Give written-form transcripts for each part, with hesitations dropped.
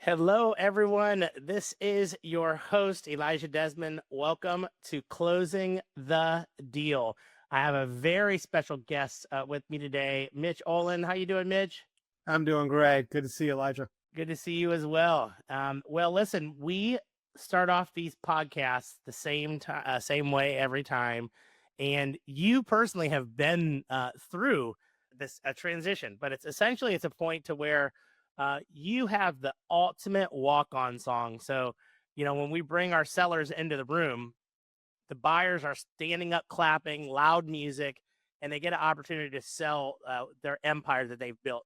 Hello, everyone. This is your host, Elijah Desmond. Welcome to Closing the Deal. I have a very special guest with me today, Mitch Olin. How you doing, Mitch? I'm doing great. Good to see you, Elijah. Good to see you as well. Listen, we start off these podcasts the same time, same way every time, and you personally have been through this a transition, but it's a point to where you have the ultimate walk-on song. So, when we bring our sellers into the room, the buyers are standing up, clapping, loud music, and they get an opportunity to sell their empire that they've built.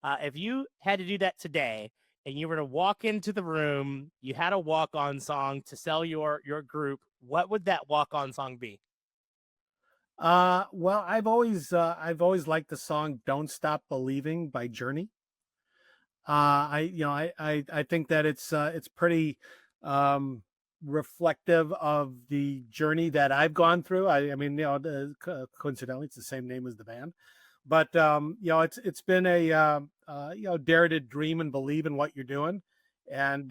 If you had to do that today, and you were to walk into the room, you had a walk-on song to sell your group, what would that walk-on song be? Well, I've always liked the song "Don't Stop Believing" by Journey. I think that it's pretty reflective of the journey that I've gone through. I mean, coincidentally, it's the same name as the band, but it's been a dare to dream and believe in what you're doing, and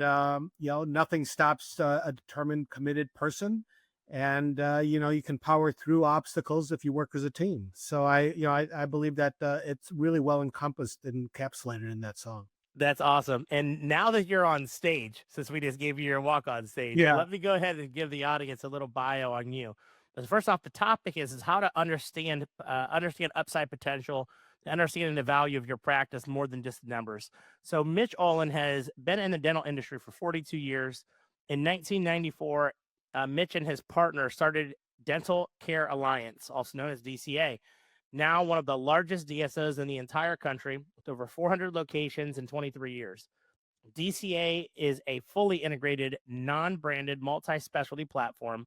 nothing stops a determined, committed person. And you can power through obstacles if you work as a team. So I believe that it's really well encompassed and encapsulated in that song. That's awesome. And now that you're on stage, since we just gave you your walk on stage, Yeah. let me go ahead and give the audience a little bio on you. But first off, the topic is how to understand upside potential, understanding the value of your practice more than just the numbers. So Mitch Olin has been in the dental industry for 42 years. In 1994, Mitch and his partner started Dental Care Alliance, also known as DCA, now one of the largest DSOs in the entire country with over 400 locations in 23 years. DCA is a fully integrated, non branded, multi specialty platform.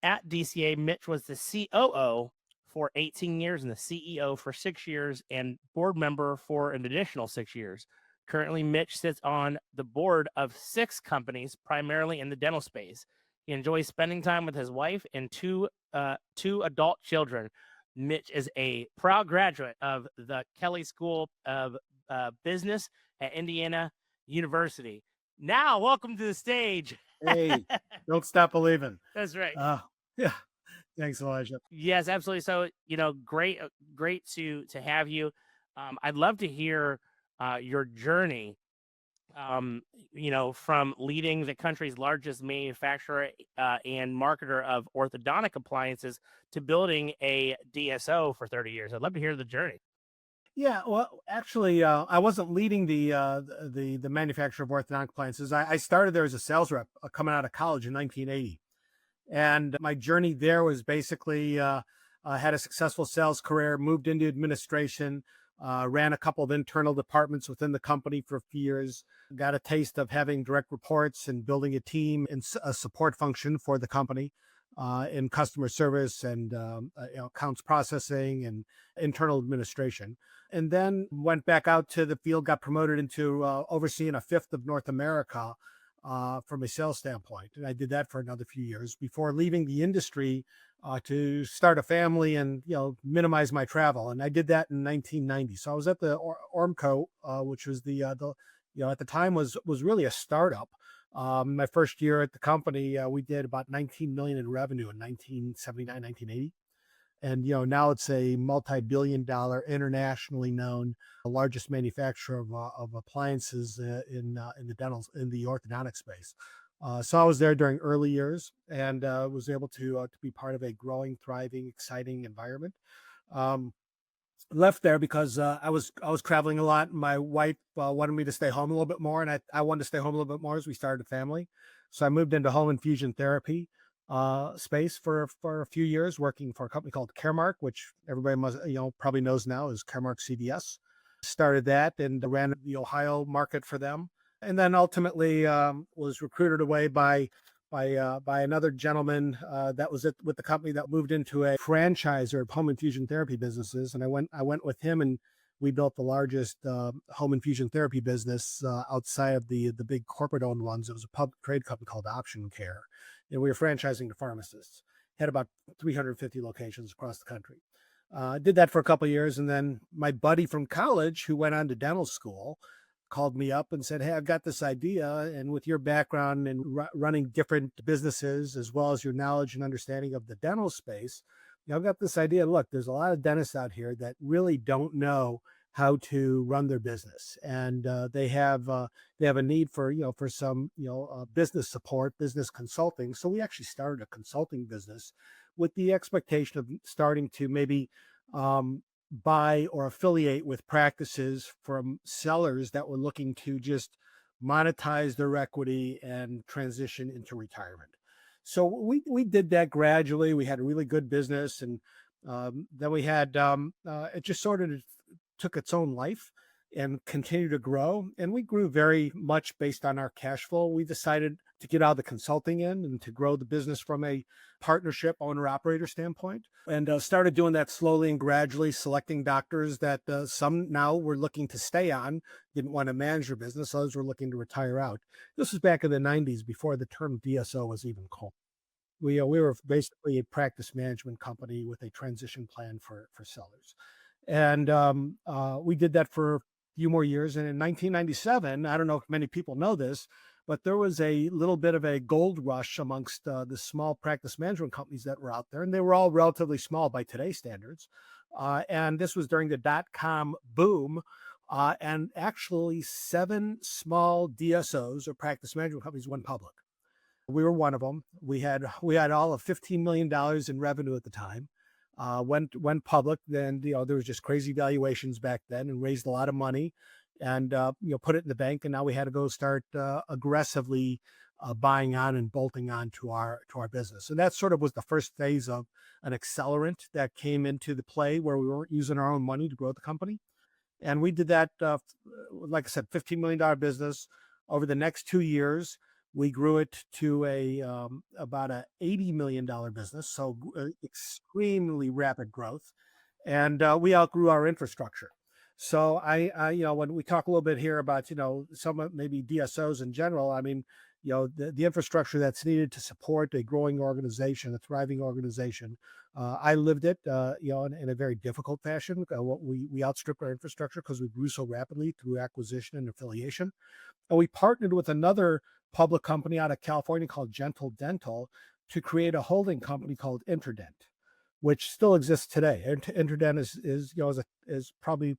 At DCA, Mitch was the COO for 18 years and the CEO for 6 years and board member for an additional 6 years. Currently, Mitch sits on the board of 6 companies, primarily in the dental space. He enjoys spending time with his wife and two adult children. Mitch is a proud graduate of the Kelly School of Business at Indiana University. Now, welcome to the stage. Hey, don't stop believing. That's right. Uh, yeah. Thanks, Elijah. Yes, absolutely. So, great to have you. I'd love to hear your journey. From leading the country's largest manufacturer and marketer of orthodontic appliances to building a DSO for 30 years. I'd love to hear the journey. Yeah. Well, actually, I wasn't leading the manufacturer of orthodontic appliances. I started there as a sales rep coming out of college in 1980. And my journey there was basically had a successful sales career, moved into administration, ran a couple of internal departments within the company for a few years, got a taste of having direct reports and building a team and a support function for the company in customer service and accounts processing and internal administration. And then went back out to the field, got promoted into overseeing a fifth of North America from a sales standpoint. And I did that for another few years before leaving the industry to start a family and minimize my travel. And I did that in 1990. So I was at the Ormco, which was the at the time was really a startup. My first year at the company, we did about 19 million in revenue in 1979, 1980. And now it's a multi-billion-dollar, internationally known, largest manufacturer of appliances in the orthodontic space. So I was there during early years and was able to be part of a growing, thriving, exciting environment. Um, Left there because I was traveling a lot. My wife wanted me to stay home a little bit more, and I wanted to stay home a little bit more as we started a family. So I moved into home infusion therapy space for a few years, working for a company called Caremark, which everybody must probably knows now is Caremark CVS. Started that and ran the Ohio market for them, and then ultimately was recruited away by another gentleman that was with the company that moved into a franchiser of home infusion therapy businesses, and I went with him, and we built the largest home infusion therapy business outside of the big corporate owned ones. It was a public trade company called Option Care, and we were franchising to pharmacists. Had about 350 locations across the country. Did that for a couple of years, and then my buddy from college, who went on to dental school, called me up and said, "Hey, I've got this idea. And with your background in running different businesses, as well as your knowledge and understanding of the dental space, I've got this idea. Look, there's a lot of dentists out here that really don't know how to run their business. And they have a need for, for some, business support, business consulting. So we actually started a consulting business with the expectation of starting to maybe um, buy or affiliate with practices from sellers that were looking to just monetize their equity and transition into retirement. So we did that gradually. We had a really good business, and then we had it just sort of took its own life and continued to grow. And we grew very much based on our cash flow. We decided to get out of the consulting end and to grow the business from a partnership owner operator standpoint, and started doing that slowly and gradually, selecting doctors that some now were looking to stay on, didn't want to manage their business. Others were looking to retire out. This was back in the 90s before the term DSO was even coined. We were basically a practice management company with a transition plan for sellers. And we did that for a few more years. And in 1997, I don't know if many people know this, but there was a little bit of a gold rush amongst the small practice management companies that were out there. And they were all relatively small by today's standards. And this was during the dot-com boom. And actually, 7 small DSOs or practice management companies went public. We were one of them. We had all of $15 million in revenue at the time. Went public. Then there was just crazy valuations back then, and raised a lot of money, and put it in the bank. And now we had to go start aggressively buying on and bolting on to our business. And that sort of was the first phase of an accelerant that came into the play, where we weren't using our own money to grow the company. And we did that, like I said, $15 million business. Over the next 2 years, we grew it to about a $80 million business, so extremely rapid growth, and we outgrew our infrastructure. So when we talk a little bit here about some maybe DSOs in general, I mean, the infrastructure that's needed to support a growing organization, a thriving organization. I lived it, in a very difficult fashion. We outstripped our infrastructure because we grew so rapidly through acquisition and affiliation. And we partnered with another public company out of California called Gentle Dental to create a holding company called Interdent, which still exists today. Interdent is probably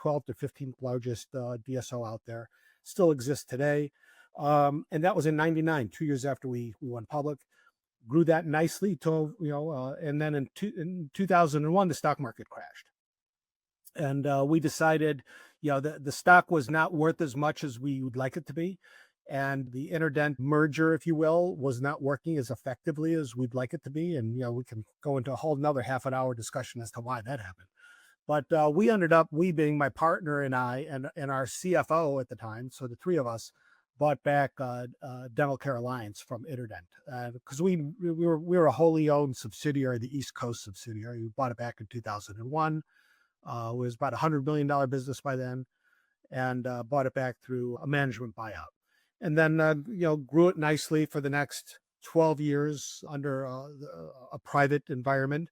12th to 15th largest DSO out there. Still exists today, and that was in '99, 2 years after we went public. Grew that nicely till and then in 2001 the stock market crashed, and we decided the stock was not worth as much as we would like it to be, and the Interdent merger, if you will, was not working as effectively as we'd like it to be. And we can go into a whole another half an hour discussion as to why that happened. But we ended up, we being my partner and I and our CFO at the time, so the three of us bought back Dental Care Alliance from Interdent, because we were a wholly owned subsidiary, the East Coast subsidiary. We bought it back in 2001. It was about $100 million business by then, and bought it back through a management buyout. And then grew it nicely for the next 12 years under a private environment,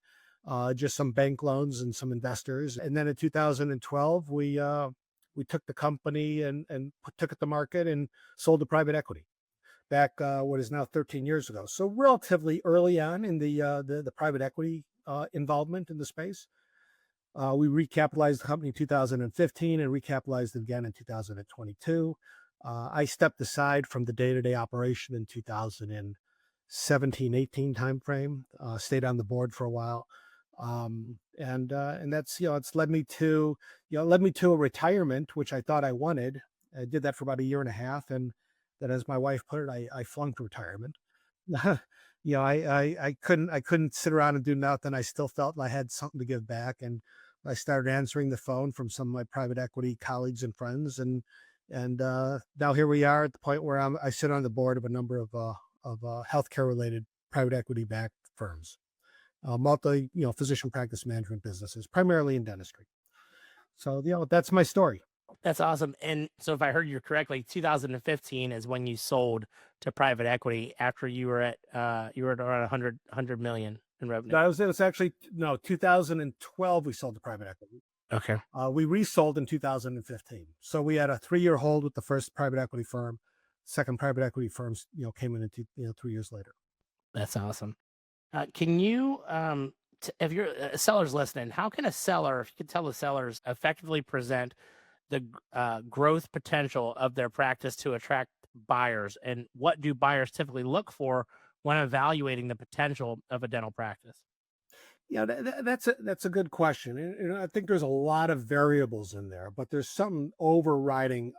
just some bank loans and some investors. And then in 2012, we took the company and took it to market and sold to private equity back what is now 13 years ago. So relatively early on in the private equity involvement in the space. We recapitalized the company in 2015 and recapitalized it again in 2022. I stepped aside from the day-to-day operation in 2017, 18 timeframe, stayed on the board for a while. And that's, it's led me to a retirement, which I thought I wanted. I did that for about a year and a half. And then, as my wife put it, I flunked retirement. I couldn't sit around and do nothing. I still felt I had something to give back. And I started answering the phone from some of my private equity colleagues and friends. And now here we are at the point where I sit on the board of a number of healthcare related private equity backed firms, multi physician practice management businesses, primarily in dentistry. So that's my story. That's awesome. And so if I heard you correctly, 2015 is when you sold to private equity after you were at around 100 million in revenue. It was actually 2012 we sold to private equity. Okay. We resold in 2015. So we had a 3-year hold with the first private equity firm. Second private equity firms, came in 3 years later. That's awesome. Can you, if you're sellers listening, how can a seller, if you could tell the sellers, effectively present the growth potential of their practice to attract buyers? And what do buyers typically look for when evaluating the potential of a dental practice? Yeah, that's a good question. And I think there's a lot of variables in there, but there's some overarching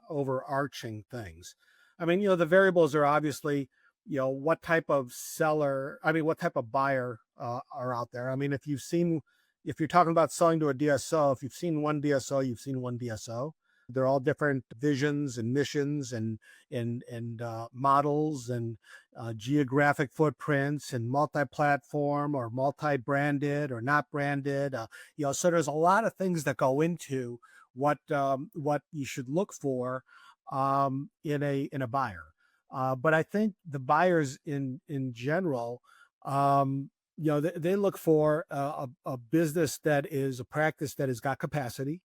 things. I mean, the variables are obviously, what type of seller, I mean, what type of buyer are out there. I mean, if you're talking about selling to a DSO, if you've seen one DSO, you've seen one DSO. They're all different visions and missions and models and geographic footprints and multi-platform or multi-branded or not branded. So there's a lot of things that go into what you should look for in a buyer. But I think the buyers in general, they look for a business that is a practice that has got capacity.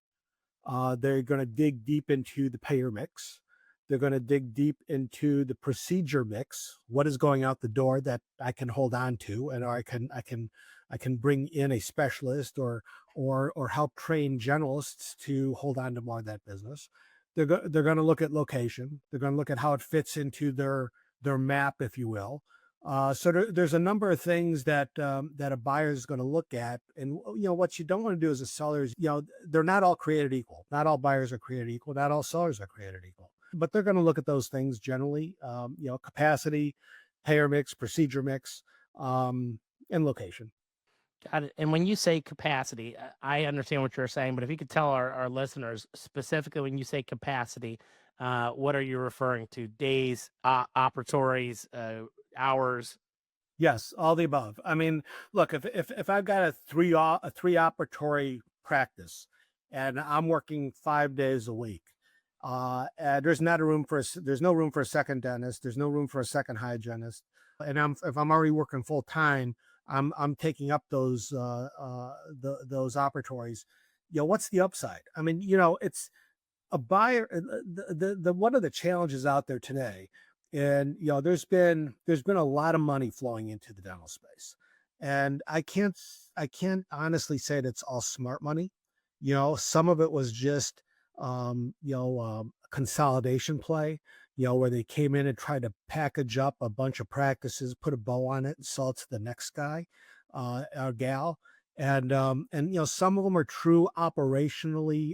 They're going to dig deep into the payer mix. They're going to dig deep into the procedure mix. What is going out the door that I can hold on to, and I can bring in a specialist or help train generalists to hold on to more of that business. They're going to look at location. They're going to look at how it fits into their map, if you will. So there's a number of things that a buyer is going to look at, and what you don't want to do as a seller is, they're not all created equal. Not all buyers are created equal. Not all sellers are created equal. But they're going to look at those things generally. Capacity, payer mix, procedure mix, and location. Got it. And when you say capacity, I understand what you're saying, but if you could tell our listeners specifically when you say capacity, what are you referring to? Days, operatories, hours? Yes, all the above. I mean, look, if I've got a three operatory practice, and I'm working 5 days a week, and there's no room for a second dentist. There's no room for a second hygienist. And if I'm already working full time, I'm taking up those operatories. What's the upside? I mean, it's a buyer. The one of the challenges out there today, and there's been a lot of money flowing into the dental space, and I can't honestly say that it's all smart money. Some of it was just consolidation play. Where they came in and tried to package up a bunch of practices, put a bow on it, and sell it to the next guy or gal. And some of them are true operationally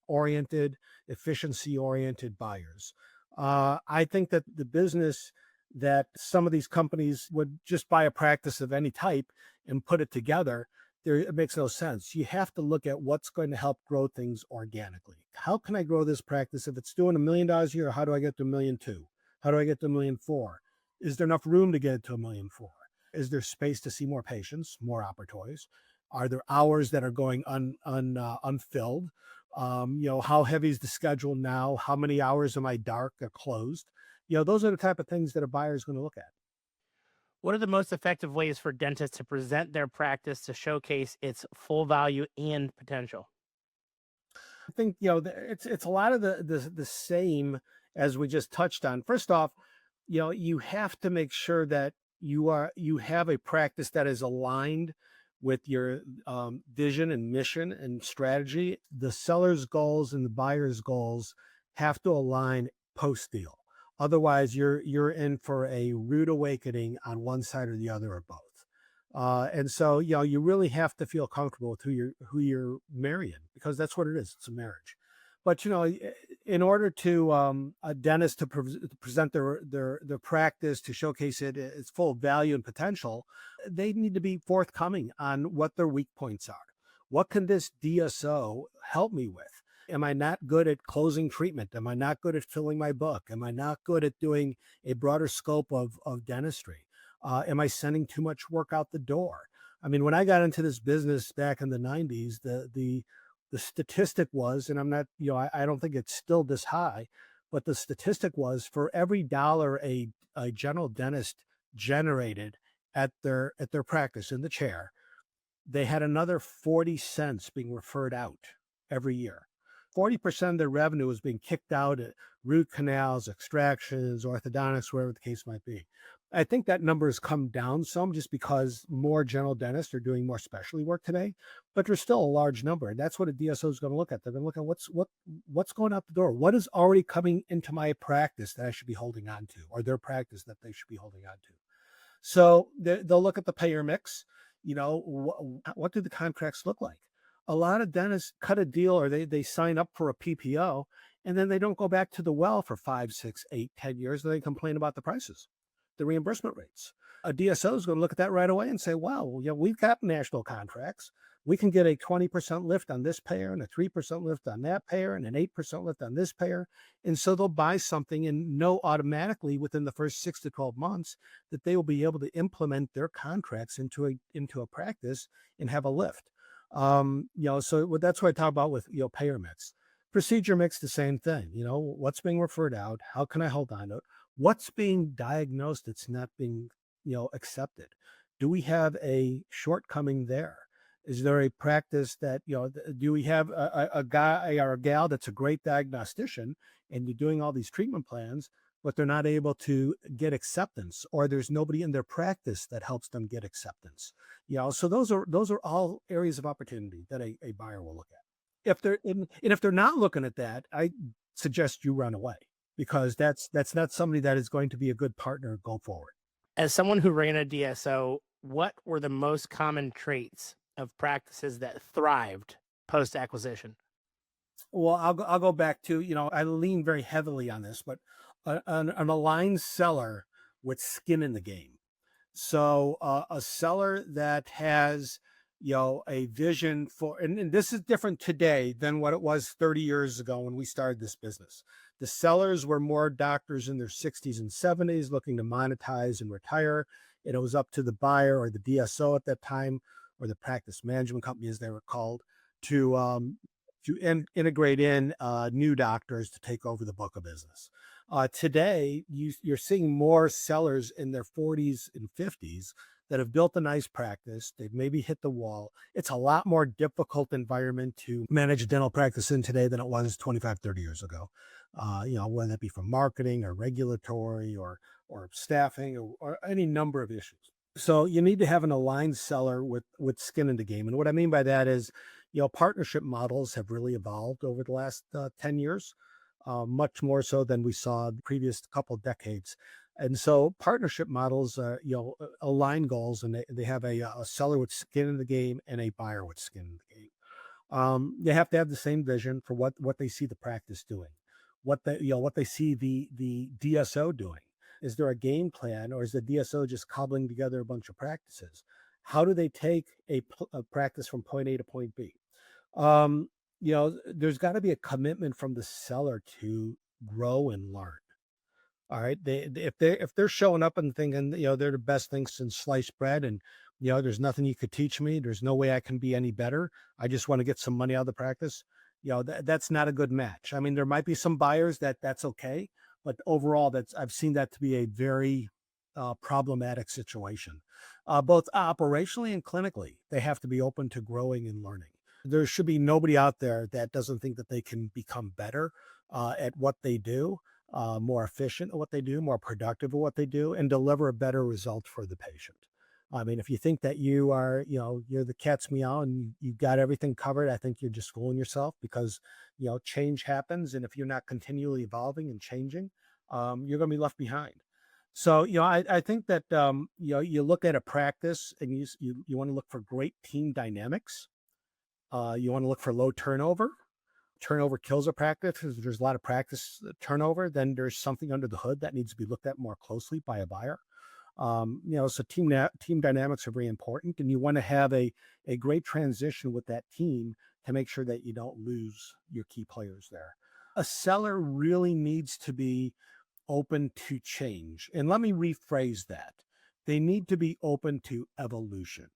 oriented, efficiency oriented buyers. I think that the business that some of these companies would just buy a practice of any type and put it together, it makes no sense. You have to look at what's going to help grow things organically. How can I grow this practice? If it's doing $1 million a year, how do I get to 1.2 million? How do I get to 1.4 million? Is there enough room to get it to 1.4 million? Is there space to see more patients, more operatories? Are there hours that are going unfilled? How heavy is the schedule now? How many hours am I dark or closed? Those are the type of things that a buyer is going to look at. What are the most effective ways for dentists to present their practice to showcase its full value and potential? I think it's a lot of the same as we just touched on. First off, you have to make sure that you have a practice that is aligned with your vision and mission and strategy. The seller's goals and the buyer's goals have to align post deal. Otherwise, you're in for a rude awakening on one side or the other or both. And so, you really have to feel comfortable with who you're marrying, because that's what it is. It's a marriage. But in order to a dentist to present their practice, to showcase its full value and potential, they need to be forthcoming on what their weak points are. What can this DSO help me with? Am I not good at closing treatment? Am I not good at filling my book? Am I not good at doing a broader scope of dentistry? Am I sending too much work out the door? I mean, when I got into this business back in the 90s, the statistic was, and I'm not, I don't think it's still this high, but the statistic was for every dollar a general dentist generated at their practice in the chair, they had another 40 cents being referred out every year. 40% of their revenue was being kicked out at root canals, extractions, orthodontics, wherever the case might be. I think that number has come down some just because more general dentists are doing more specialty work today, but there's still a large number. And that's what a DSO is going to look at. They're going to look at what's going out the door. What is already coming into my practice that I should be holding on to, or their practice that they should be holding on to. So they'll look at the payer mix. What do the contracts look like? A lot of dentists cut a deal, or they sign up for a PPO, and then they don't go back to the well for 5, 6, 8, 10 years. And they complain about the prices, the reimbursement rates. A DSO is going to look at that right away and say, wow, we've got national contracts. We can get a 20% lift on this payer and a 3% lift on that payer and an 8% lift on this payer. And so they'll buy something and know automatically within the first 6 to 12 months that they will be able to implement their contracts into a practice and have a lift. So that's what I talk about with, payer mix. Procedure mix, the same thing. What's being referred out? How can I hold on to it? What's being diagnosed that's not being, accepted? Do we have a shortcoming there? Is there a practice that, do we have a guy or a gal that's a great diagnostician and you're doing all these treatment plans, but they're not able to get acceptance, or there's nobody in their practice that helps them get acceptance? So those are all areas of opportunity that a buyer will look at. If they're not looking at that, I suggest you run away, because that's not somebody that is going to be a good partner going forward. As someone who ran a DSO, what were the most common traits of practices that thrived post acquisition? Well, I'll go back to, I lean very heavily on this, but an aligned seller with skin in the game. So a seller that has, a vision for, and this is different today than what it was 30 years ago when we started this business. The sellers were more doctors in their 60s and 70s looking to monetize and retire. And it was up to the buyer or the DSO at that time, or the practice management company, as they were called, to integrate in new doctors to take over the book of business. Today, you're seeing more sellers in their 40s and 50s that have built a nice practice. They've maybe hit the wall. It's a lot more difficult environment to manage a dental practice in today than it was 25, 30 years ago. Whether that be from marketing or regulatory or staffing or any number of issues. So you need to have an aligned seller with skin in the game. And what I mean by that is, partnership models have really evolved over the last 10 years, much more so than we saw the previous couple of decades. And so partnership models, align goals, and they have a seller with skin in the game and a buyer with skin in the game. They have to have the same vision for what they see the practice doing, what they see the DSO doing. Is there a game plan, or is the DSO just cobbling together a bunch of practices? How do they take a practice from point A to point B? There's got to be a commitment from the seller to grow and learn. All right. If they're showing up and thinking, they're the best thing since sliced bread, and there's nothing you could teach me. There's no way I can be any better. I just want to get some money out of the practice. That's not a good match. I mean, there might be some buyers that's okay, but overall, I've seen that to be a very problematic situation, both operationally and clinically. They have to be open to growing and learning. There should be nobody out there that doesn't think that they can become better at what they do, more efficient at what they do, more productive at what they do, and deliver a better result for the patient. I mean, if you think that you're the cat's meow and you've got everything covered, I think you're just fooling yourself, because, change happens. And if you're not continually evolving and changing, you're going to be left behind. So, I think that, you look at a practice and you want to look for great team dynamics. You want to look for low turnover. Turnover kills a practice. If there's a lot of practice turnover, then there's something under the hood that needs to be looked at more closely by a buyer. So team dynamics are very important, and you want to have a great transition with that team to make sure that you don't lose your key players there. A seller really needs to be open to change. And let me rephrase that. They need to be open to evolution.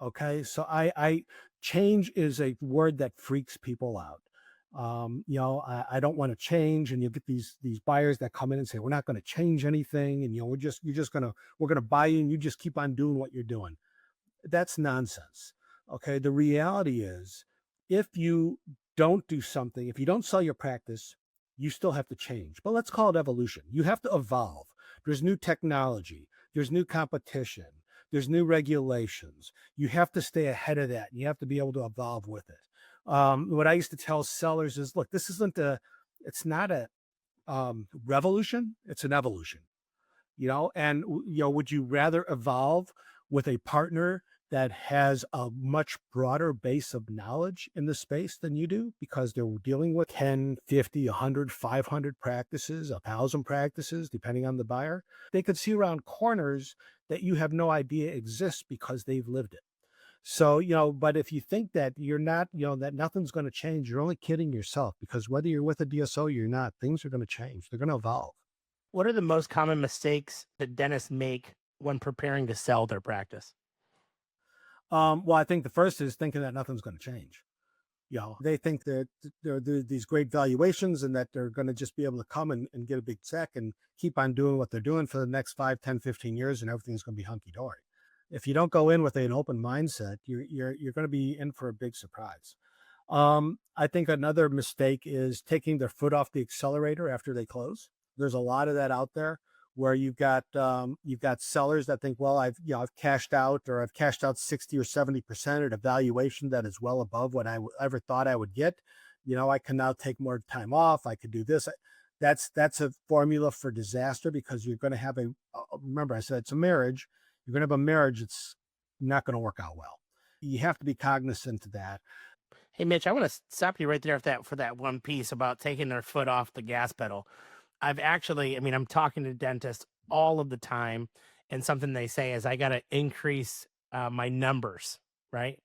Okay. So I change is a word that freaks people out. I don't want to change. And you get these buyers that come in and say, we're not going to change anything. And, we're going to buy you and you just keep on doing what you're doing. That's nonsense. Okay. The reality is, if you don't do something, if you don't sell your practice, you still have to change. But let's call it evolution. You have to evolve. There's new technology, there's new competition, there's new regulations. You have to stay ahead of that. And you have to be able to evolve with it. What I used to tell sellers is, look, this isn't a, it's not a revolution, it's an evolution. And would you rather evolve with a partner that has a much broader base of knowledge in the space than you do, because they're dealing with 10, 50, 100, 500 practices, 1,000 practices, depending on the buyer? They could see around corners that you have no idea exist because they've lived it. So, but if you think that you're not, that nothing's going to change, you're only kidding yourself, because whether you're with a DSO or you're not, things are going to change. They're going to evolve. What are the most common mistakes that dentists make when preparing to sell their practice? Well, I think the first is thinking that nothing's going to change. They think that there are these great valuations and that they're going to just be able to come and get a big check and keep on doing what they're doing for the next 5, 10, 15 years, and everything's going to be hunky dory. If you don't go in with an open mindset, you're going to be in for a big surprise. I think another mistake is taking their foot off the accelerator after they close. There's a lot of that out there, where you've got sellers that think, well, I've cashed out, or I've cashed out 60 or 70% at a valuation that is well above what I ever thought I would get. I can now take more time off. I could do this. That's a formula for disaster, because you're going to have remember I said it's a marriage. You're going to have a marriage that's not going to work out well. You have to be cognizant of that. Hey, Mitch, I want to stop you right there for that one piece about taking their foot off the gas pedal. I'm talking to dentists all of the time, and something they say is, I got to increase my numbers, right?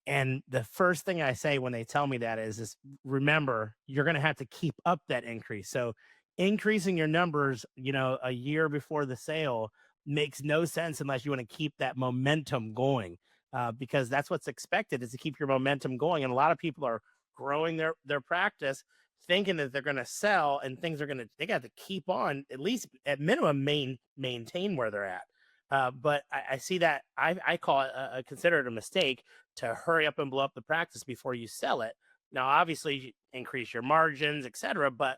And the first thing I say when they tell me that is remember, you're going to have to keep up that increase. So increasing your numbers, a year before the sale makes no sense unless you want to keep that momentum going, because that's what's expected, is to keep your momentum going. And a lot of people are growing their practice thinking that they're going to sell, and they got to keep on, at least at minimum, maintain where they're at. But I see that, I call it, consider it a mistake to hurry up and blow up the practice before you sell it. Now, obviously, you increase your margins, etc. But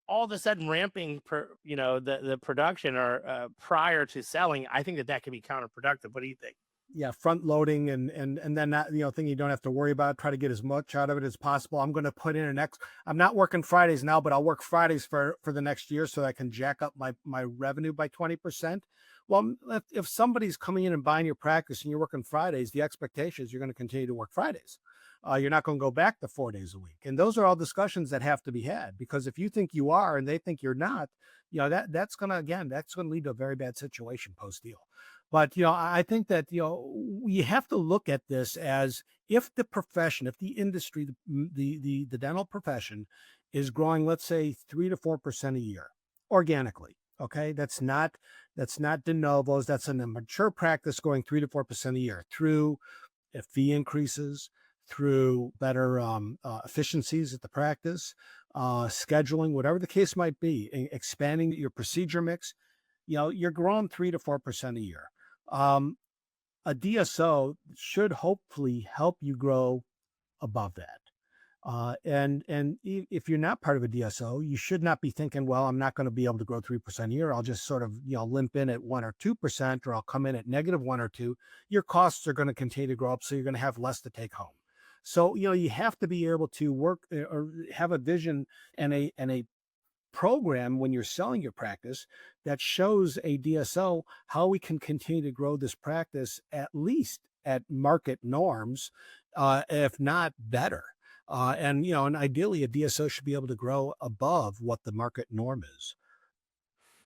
all of a sudden ramping the production, or prior to selling, I think that could be counterproductive. What do you think? Yeah, front loading, and then that, thing you don't have to worry about. Try to get as much out of it as possible. I'm going to put in I'm not working Fridays now, but I'll work Fridays for the next year, so I can jack up my revenue by 20%. Well, if somebody's coming in and buying your practice and you're working Fridays, the expectation is you're going to continue to work Fridays. You're not going to go back to 4 days a week. And those are all discussions that have to be had, because if you think you are and they think you're not, that's going to lead to a very bad situation post deal. But I think that you have to look at this as, if the profession, if the industry, the dental profession is growing, let's say 3 to 4% a year organically. Okay, that's not de novos. That's in a mature practice going 3 to 4% a year through fee increases, through better efficiencies at the practice, scheduling, whatever the case might be, expanding your procedure mix. You're growing 3 to 4% a year. A DSO should hopefully help you grow above that. And if you're not part of a DSO, you should not be thinking, well, I'm not going to be able to grow 3% a year. I'll just sort of, limp in at 1 or 2%, or I'll come in at -1 or 2. Your costs are going to continue to grow up, so you're going to have less to take home. So, you have to be able to work, or have a vision and a program when you're selling your practice that shows a DSO how we can continue to grow this practice at least at market norms, if not better. And ideally, a DSO should be able to grow above what the market norm is.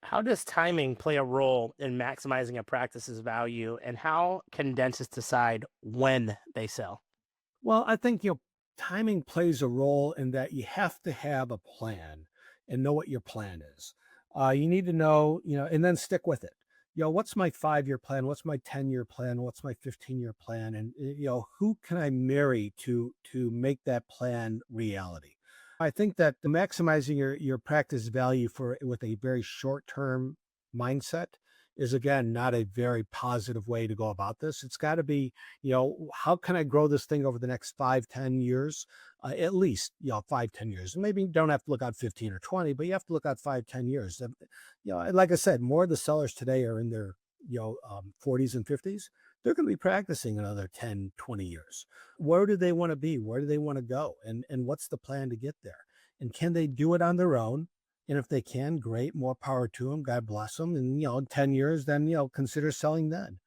How does timing play a role in maximizing a practice's value, and how can dentists decide when they sell? Well, I think, timing plays a role in that you have to have a plan and know what your plan is. You need to know, and then stick with it. What's my 5 year plan? What's my 10 year plan? What's my 15 year plan? And who can I marry to make that plan reality? I think that maximizing your practice value with a very short term mindset is again not a very positive way to go about this. It's got to be, how can I grow this thing over the next 5, 10 years? At least, 5, 10 years. Maybe you don't have to look out 15 or 20, but you have to look out 5, 10 years. Like I said, more of the sellers today are in their, 40s and 50s. They're going to be practicing another 10, 20 years. Where do they want to be? Where do they want to go? And what's the plan to get there? And can they do it on their own? And if they can, great, more power to them. God bless them. And, in 10 years, then, consider selling then.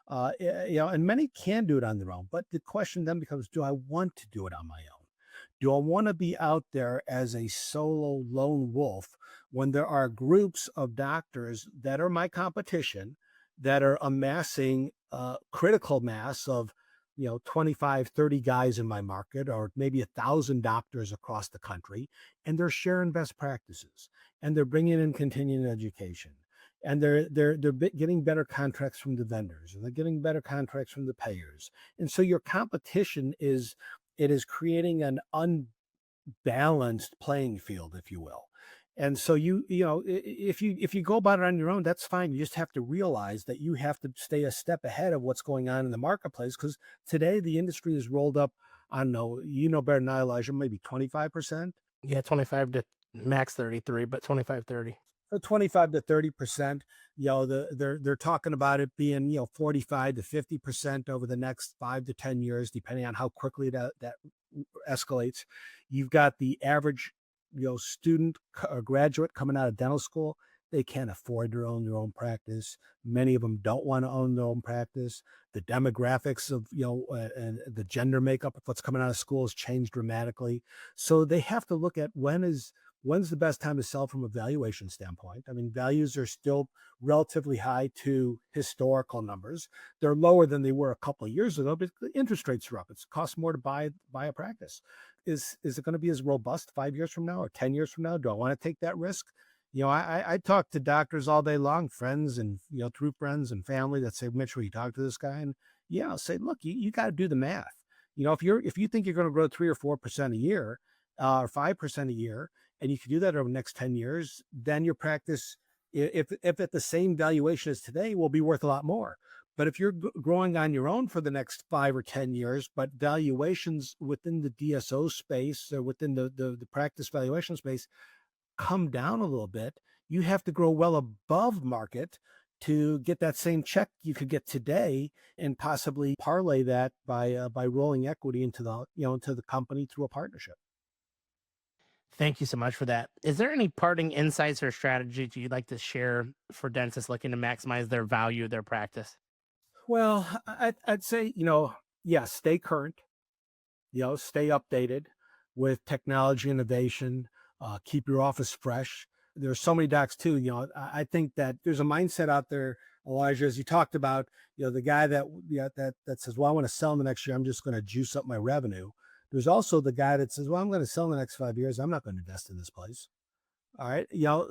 And many can do it on their own. But the question then becomes, do I want to do it on my own? Do I want to be out there as a solo lone wolf when there are groups of doctors that are my competition that are amassing critical mass of 25, 30 guys in my market, or maybe 1,000 doctors across the country, and they're sharing best practices, and they're bringing in continuing education, and they're getting better contracts from the vendors, and they're getting better contracts from the payers. And so your competition is creating an unbalanced playing field, if you will. And so if you go about it on your own, that's fine. You just have to realize that you have to stay a step ahead of what's going on in the marketplace, because today the industry is rolled up. I don't know, better than I, Elijah, maybe 25%. Yeah, 25 to max 33, but 25, 30. So 25 to 30%. They're talking about it being 45 to 50% over the next 5 to 10 years, depending on how quickly that escalates. You've got the average student or graduate coming out of dental school. They can't afford to own their own practice. Many of them don't want to own their own practice. The demographics of and the gender makeup of what's coming out of school has changed dramatically. So they have to look at when's the best time to sell from a valuation standpoint. I mean, values are still relatively high to historical numbers. They're lower than they were a couple of years ago, but the interest rates are up. It costs more to buy a practice. Is it going to be as robust 5 years from now or 10 years from now? Do I want to take that risk? I talk to doctors all day long, friends and, through friends and family that say, Mitch, will you talk to this guy? And I'll say, look, you got to do the math. If you think you're going to grow 3 or 4% a year, or 5% a year, and you can do that over the next 10 years, then your practice, if at the same valuation as today, will be worth a lot more. But if you're growing on your own for the next 5 or 10 years, but valuations within the DSO space or within the practice valuation space come down a little bit, you have to grow well above market to get that same check you could get today, and possibly parlay that by rolling equity into the company through a partnership. Thank you so much for that. Is there any parting insights or strategies you'd like to share for dentists looking to maximize their value of their practice? Well, I'd say, yeah, stay current, stay updated with technology innovation, keep your office fresh. There's so many docs too. I think that there's a mindset out there, Elijah, as you talked about, the guy that says, well, I want to sell in the next year. I'm just going to juice up my revenue. There's also the guy that says, well, I'm going to sell in the next 5 years. I'm not going to invest in this place. All right.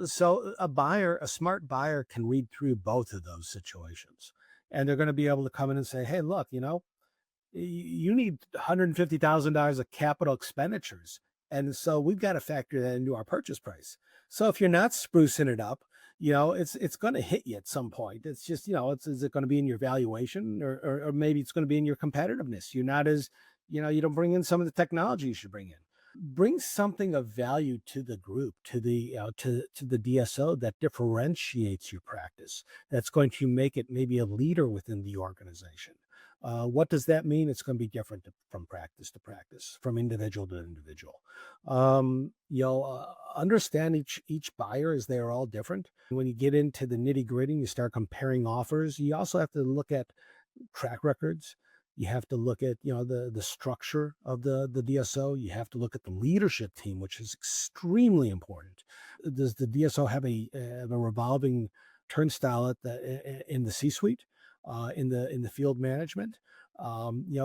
So a smart buyer can read through both of those situations, and they're going to be able to come in and say, hey, look, you need $150,000 of capital expenditures. And so we've got to factor that into our purchase price. So if you're not sprucing it up, it's going to hit you at some point. It's just, is it going to be in your valuation, or maybe it's going to be in your competitiveness? You're not as, you don't bring in some of the technology you should bring in. Bring something of value to the group, to the DSO, that differentiates your practice. That's going to make it maybe a leader within the organization. What does that mean? It's going to be different from practice to practice, from individual to individual. Understand each buyer, as they are all different. When you get into the nitty gritty, you start comparing offers. You also have to look at track records. You have to look at the structure of the DSO. You have to look at the leadership team, which is extremely important. Does the DSO have a revolving turnstile in the C-suite, in the field management?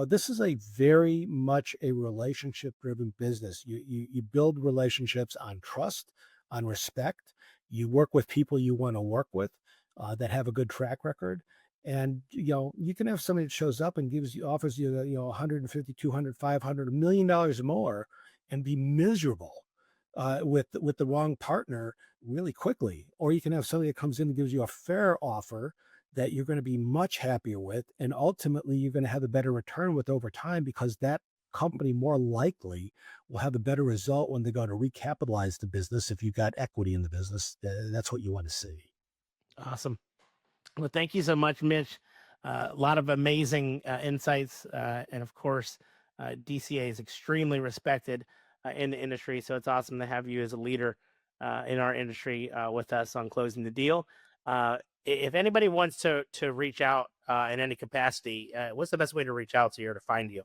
This is a very much a relationship driven business. You build relationships on trust, on respect. You work with people you want to work with, that have a good track record. And you can have somebody that shows up and offers you 150, 200, 500, $1 million more, and be miserable with the wrong partner really quickly, or you can have somebody that comes in and gives you a fair offer that you're going to be much happier with, and ultimately you're going to have a better return with over time, because that company more likely will have a better result when they go to recapitalize the business. If you've got equity in the business, that's what you want to see. Awesome. Well, thank you so much, Mitch. A lot of amazing insights. And of course, DCA is extremely respected in the industry. So it's awesome to have you as a leader in our industry with us on closing the deal. If anybody wants to reach out in any capacity, what's the best way to reach out to you or to find you?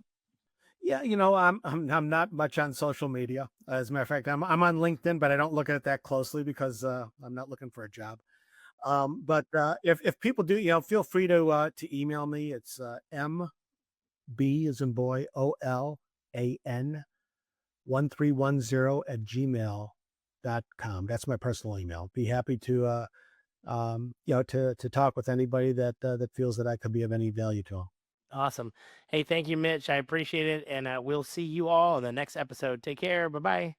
Yeah, I'm not much on social media. As a matter of fact, I'm on LinkedIn, but I don't look at it that closely because I'm not looking for a job. But if people do, feel free to email me. It's MB as in boy, OLAN 1310 at gmail.com. That's my personal email. Be happy to to talk with anybody that feels that I could be of any value to them. Awesome. Hey, thank you, Mitch. I appreciate it. And we'll see you all in the next episode. Take care. Bye bye.